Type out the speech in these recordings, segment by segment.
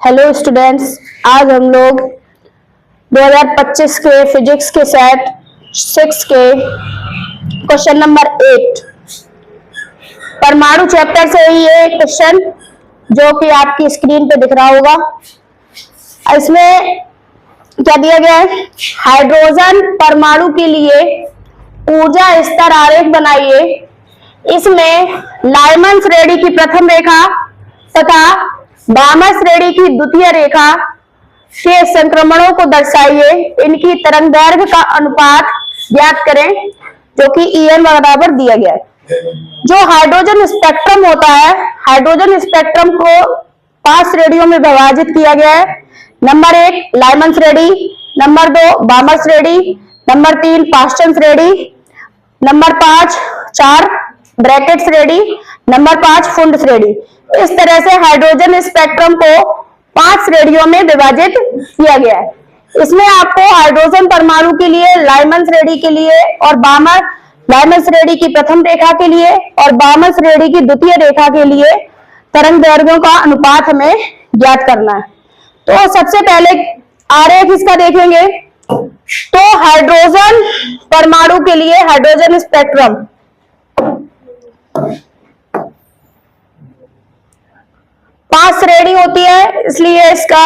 Hello students, आज हम लोग 2025 के फिजिक्स के सेट 6 के क्वेश्चन नंबर 8 परमाणु चैप्टर से ही ये क्वेश्चन जो कि आपकी स्क्रीन पे दिख रहा होगा। इसमें क्या दिया गया है? हाइड्रोजन परमाणु के लिए ऊर्जा स्तर आरेख बनाइए। इसमें लाइमन श्रेणी की प्रथम रेखा तथा बामर श्रेणी की द्वितीय रेखा के संक्रमणों को दर्शाइए। इनकी तरंग दैर्घ्य का अनुपात ज्ञात करें, जो कि En बराबर दिया गया है। जो हाइड्रोजन स्पेक्ट्रम होता है, हाइड्रोजन स्पेक्ट्रम को 5 श्रेणियों में विभाजित किया गया है। नंबर 1 लाइमन श्रेणी, नंबर 2 बामर श्रेणी, नंबर 3 पास्टन श्रेणी, नंबर 4 ब्रैकेट श्रेणी, नंबर 5 फुंड श्रेणी। इस तरह से हाइड्रोजन स्पेक्ट्रम को 5 श्रेणियों में विभाजित किया गया है। इसमें आपको हाइड्रोजन परमाणु के लिए लाइमन श्रेणी के लिए और बामर लाइमन श्रेणी की प्रथम रेखा के लिए और बामर श्रेणी की द्वितीय रेखा के लिए तरंग दैर्घ्यों का अनुपात हमें ज्ञात करना है। तो सबसे पहले आरेख इसका देखेंगे। तो हाइड्रोजन परमाणु के लिए हाइड्रोजन स्पेक्ट्रम 5 श्रेणी होती है, इसलिए इसका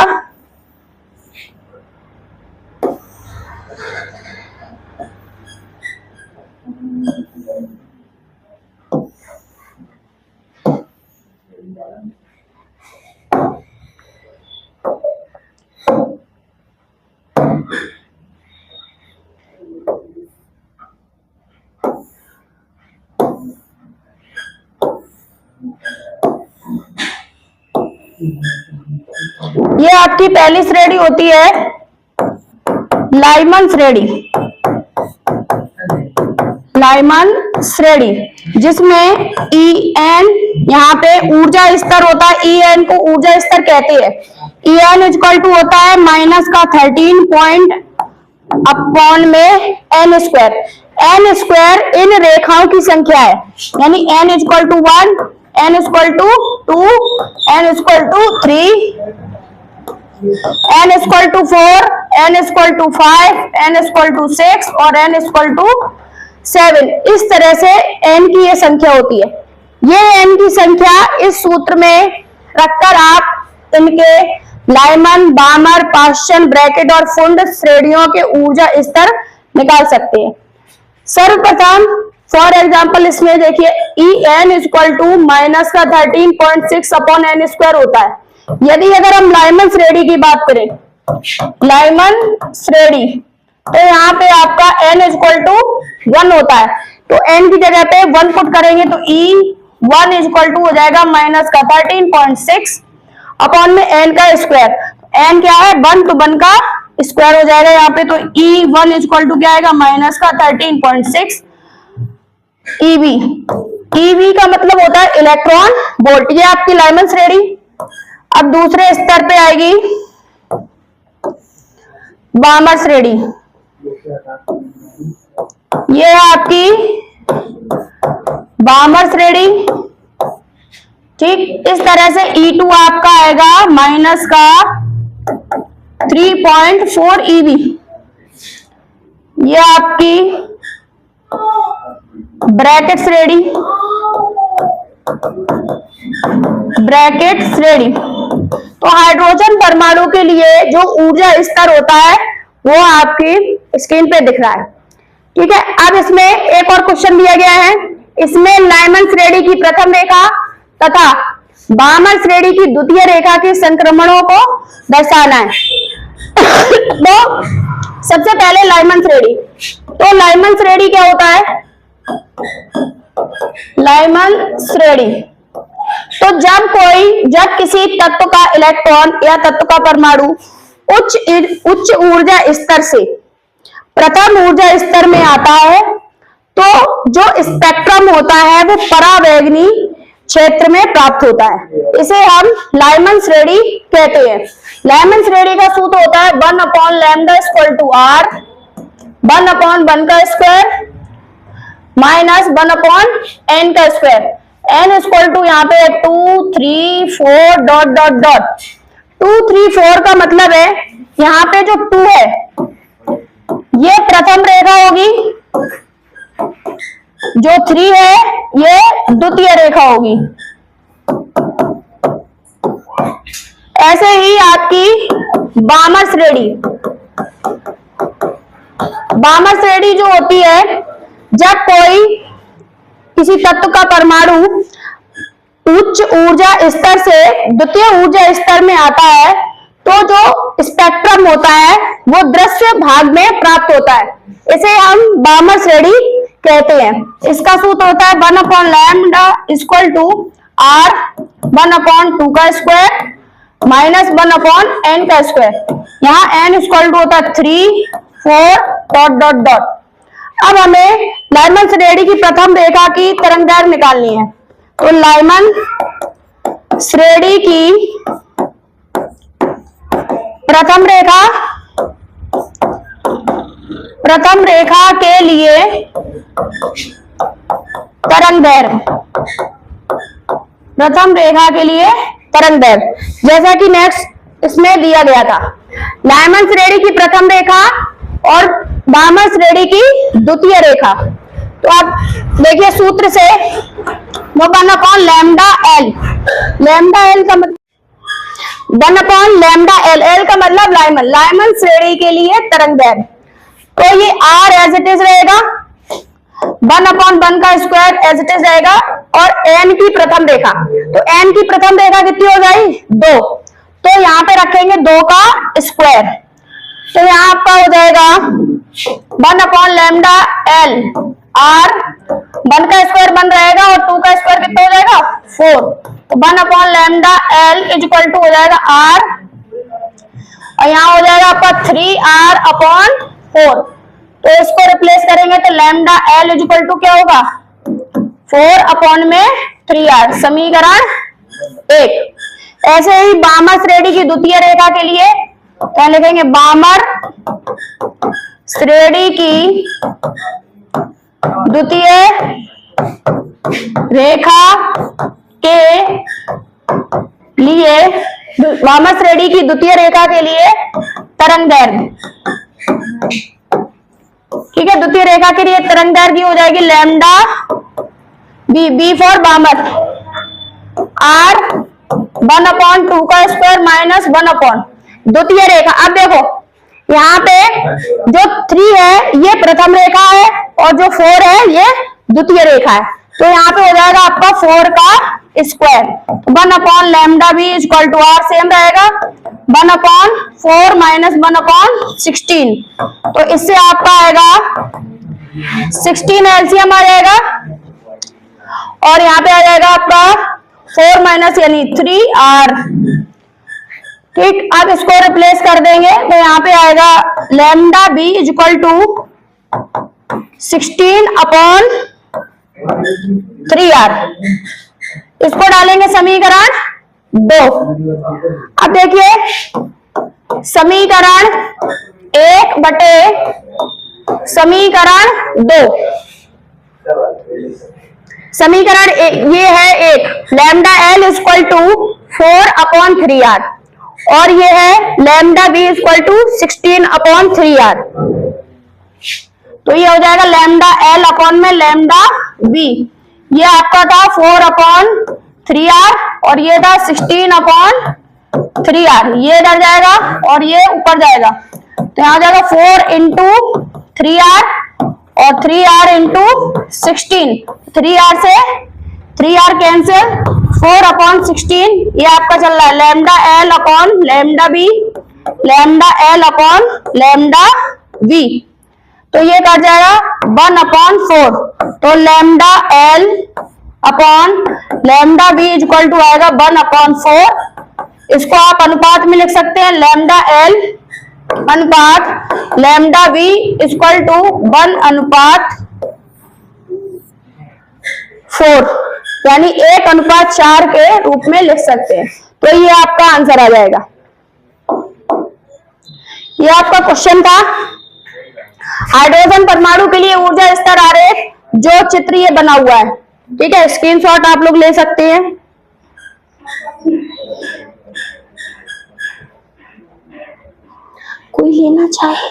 ये आपकी पहली श्रेणी होती है लाइमन श्रेणी। लाइमन श्रेणी जिसमें En यहाँ पे ऊर्जा स्तर होता है। En को ऊर्जा स्तर कहते हैं। En इक्वल टू होता है -13 पॉइंट अपॉन में n स्क्वायर। n स्क्वायर इन रेखाओं की संख्या है, यानी n equal to 1, n equal to 2, n equal to 3, n equal to 4, n equal to 5, n equal to 6 और n इक्वल टू 7। इस तरह से n की ये संख्या होती है। ये n की संख्या इस सूत्र में रखकर आप इनके लाइमन, बामर, पास्टन, ब्रैकेट और फुंड श्रेणियों के ऊर्जा स्तर निकाल सकते हैं। सर्वप्रथम फॉर एग्जाम्पल इसमें देखिए En equal to -13.6 upon n square होता है। यदि अगर हम लाइमन श्रेणी की बात करें, लाइमन श्रेणी, तो यहाँ पे आपका n इक्वल टू 1 होता है। तो n की जगह पे 1 पुट करेंगे तो E1 इक्वल टू हो जाएगा -13.6 अपॉन में n का स्क्वायर। n क्या है? 1 तो 1 का स्क्वायर हो जाएगा यहाँ पे। तो E1 इक्वल टू क्या आएगा? -13.6 EV। EV का मतलब होता है इलेक्ट्रॉन वोल्ट। ये आपकी लाइमन श्रेणी। अब दूसरे स्तर पे आएगी बामर श्रेणी। ये आपकी बामर श्रेणी, ठीक। इस तरह से E2 आपका आएगा -3.4 EV। ये आपकी ब्रैकेट श्रेणी, ब्रैकेट श्रेणी। तो हाइड्रोजन परमाणु के लिए जो ऊर्जा स्तर होता है वो आपकी स्क्रीन पे दिख रहा है, ठीक है। अब इसमें एक और क्वेश्चन दिया गया है। इसमें लाइमन श्रेणी की प्रथम रेखा तथा बामर श्रेणी की द्वितीय रेखा के संक्रमणों को दर्शाना है। तो सबसे पहले लाइमन श्रेणी। तो लाइमन श्रेणी क्या होता है? लाइमन श्रेणी तो जब किसी तत्व का इलेक्ट्रॉन या तत्व का परमाणु उच्च ऊर्जा स्तर से प्रथम ऊर्जा स्तर में आता है, तो जो स्पेक्ट्रम होता है वो परावैगनी क्षेत्र में प्राप्त होता है। इसे हम लाइमन श्रेणी कहते हैं। लाइमन श्रेणी का सूत्र होता है 1 upon lambda equal to R, 1 upon 1 का स्क्वायर माइनस 1 अपॉन n का स्क्वायर। n इक्वल टू यहाँ पे 2, 3, 4 डॉट डॉट डॉट 2 3 4 का मतलब है यहाँ पे जो 2 है ये प्रथम रेखा होगी, जो 3 है ये द्वितीय रेखा होगी। ऐसे ही आपकी बामर श्रेणी, बामर श्रेणी जो होती है, जब कोई किसी तत्व का परमाणु उच्च ऊर्जा स्तर से द्वितीय ऊर्जा स्तर में आता है तो जो स्पेक्ट्रम होता है वो दृश्य भाग में प्राप्त होता है, इसे हम बामर श्रेणी कहते हैं। इसका सूत्र होता है 1/लैम्डा इक्वल टू r 1/2 का स्क्वायर माइनस 1/n का स्क्वायर। यहाँ n इक्वल टू होता है 3 4 डॉट डॉट डॉट। अब हमें लाइमन श्रेणी की प्रथम रेखा की तरंगदैर्घ्य निकालनी है, तो लाइमन श्रेणी की प्रथम रेखा के लिए तरंगदैर्घ्य, प्रथम रेखा के लिए तरंगदैर्घ्य जैसा कि नेक्स्ट इसमें दिया गया था, लाइमन श्रेणी की प्रथम रेखा और बामर श्रेणी की द्वितीय रेखा। तो आप देखिए सूत्र से वो 1/लैम्डा एल, लैम्डा एल का मतलब 1/लैम्डा एल, एल का मतलब लाइमन, लाइमन श्रेणी के लिए तरंगदैर्घ्य। तो ये r एज इट इज रहेगा, 1/1 का स्क्वायर एज इट इज रहेगा, और n की प्रथम रेखा, तो n की प्रथम रेखा कितनी हो जाएगी 2, तो यहाँ पे रखेंगे 2 का स्क्वायर, तो यहाँ आपका हो जाएगा 1/लैम्डा एल r, 1 का स्क्वायर बन रहेगा और 2 का स्क्वायर कितना हो जाएगा 4, तो 1/लैम्डा एल इक्वल टू हो जाएगा r, और यहाँ हो जाएगा आपका 3r/4। तो इसको रिप्लेस करेंगे तो लैम्डा एल इक्वल टू क्या होगा 4/3r, समीकरण 1। ऐसे ही बामर श्रेणी की द्वितीय रेखा के लिए क्या लिखेंगे, बामर श्रेणी की द्वितीय रेखा के लिए, बामर श्रेणी की द्वितीय रेखा के लिए तरंगदैर्घ्य, ठीक है, द्वितीय रेखा के लिए तरंगदैर्घ्य हो जाएगी lambda B for Balmer, r 1/2 का स्क्वायर माइनस 1/, द्वितीय रेखा। अब देखो यहाँ पे जो 3 है ये प्रथम रेखा है और जो 4 है ये द्वितीय रेखा है, तो यहाँ पे हो जाएगा आपका 4 का स्क्वायर, 1/लैम्डा B equal to r same रहेगा 1/4 माइनस 1/16, तो इससे आपका आएगा 16 एलसीएम आ जाएगा, और यहाँ पे आ जाएगा आपका 4 माइनस यानी 3r, ठीक। अब इसको रिप्लेस कर देंगे तो यहाँ पे आएगा lambda B equal to 16/3r, इसको डालेंगे समीकरण 2। अब देखिए समीकरण 1 बटे समीकरण 2, समीकरण ये है 1 lambda L equal to 4/3r, और ये है lambda B equal to 16/3r, तो ये हो जाएगा लैम्डा एल अपॉन में लैम्डा बी, ये आपका था 4/3r और ये था 16/3r, ये इधर जाएगा और ये ऊपर जाएगा, तो यहाँ जाएगा 4 × 3r और 3r × 16, 3r से 3r कैंसिल, 4/16, ये आपका चल रहा है lambda L upon lambda B, lambda L upon lambda B, तो ये कट जाएगा 1/4, तो lambda L upon lambda B equal to आएगा 1/4। इसको आप अनुपात में लिख सकते हैं, लैम्डा एल अनुपात लैम्डा बी इक्वल टू 1/4, यानी 1/4 के रूप में लिख सकते हैं, तो ये आपका आंसर आ जाएगा। ये आपका क्वेश्चन था हाइड्रोजन परमाणु के लिए ऊर्जा स्तर आरेख, जो चित्र ये बना हुआ है, ठीक है, स्क्रीनशॉट आप लोग ले सकते हैं। कोई लेना चाहे।